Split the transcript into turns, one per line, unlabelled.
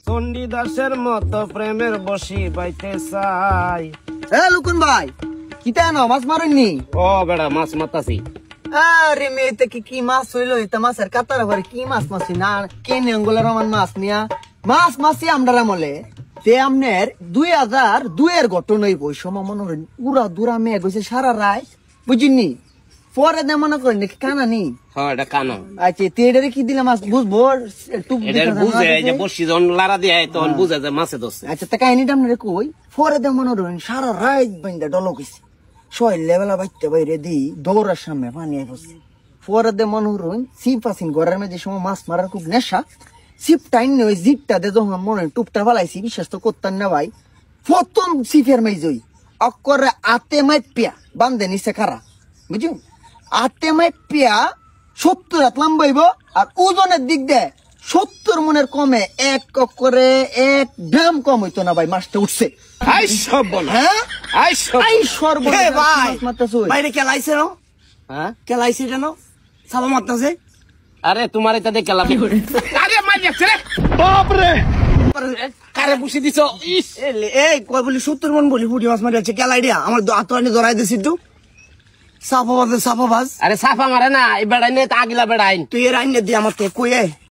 চণ্ডীদাসের মতো প্রেমের বসি বাইতে চাই।
এ লুকুন ভাই কিতা না মাছ মারেননি?
ও বেড়া মাছ মাতাছি।
আরে মেয়েতে কি মাছ হইলো? এটা মাছের কাতার ঘরে কি মাছ মাছি না কেনে অঙ্গুলার আমার মাছ নিয়া মাছ মাছি আমরা মলে তে আমনের 2002 এর ঘটনাই বই সময় মনে করেন উড়া দুরা মেয়ে গেছে সারা রাত বুঝিনি পরে দে মনে করেন নাকি কানা নি।
হ্যাঁ এটা কানা।
আচ্ছা তেডারে কি দিলাম মাছ বুঝবো টুক
এটা বুঝে যে বসি যখন লারা দিয়ে তখন বুঝে যে মাছে ধরছে।
আচ্ছা তা কাহিনীটা আপনারে কই পরে দে মনে করেন সারা রাত বাইন্দা ডলো গেছে ছয় লেবেলা বাইতে বাইরে দি দৌড়ার সামনে পানি বসে পরে দে মনে করেন সিপ আসিন ঘরের মধ্যে সময় মাছ মারার খুব নেশা সিপ টাইম ওই জিপটা দে যখন মনে টুপটা ফালাইছি বিশ্বাস তো করতেন না ভাই প্রথম সিপের মাইজই অকরে আতে মাই পিয়া বান্ধে নিচে খারা বুঝুন আতে মাই পিয়া 70 হাত লম্বাইব আর ওজনের দিক দে 70 মনের কমে এক করে 1 গ্রাম কম হইতো না ভাই মাছটা উঠছে।
আই সব বল।
হ্যাঁ
আই সব
এই সর্বনাশ
এ ভাই
মাছ মারতাছই।
বাইরে কেলাইছে না
হ্যাঁ
কেলাইছে কেন সাবা মারতাছে
আরে তোমার এটা দেখে লাভ আরে মার যাচ্ছে রে বাপ রে কারে বসি দিছো ইস
এই কই বলি 70 মন বলি পুটি মাছ মারি আছে কেলাই দিয়া আমার হাত আনি ধরাই দিছি তো সাপা বাজ
আরে সাফা মারে না এই বেড়াই নে আগিলা বেড়াই
তুই এর আইনে দি আমার তে কই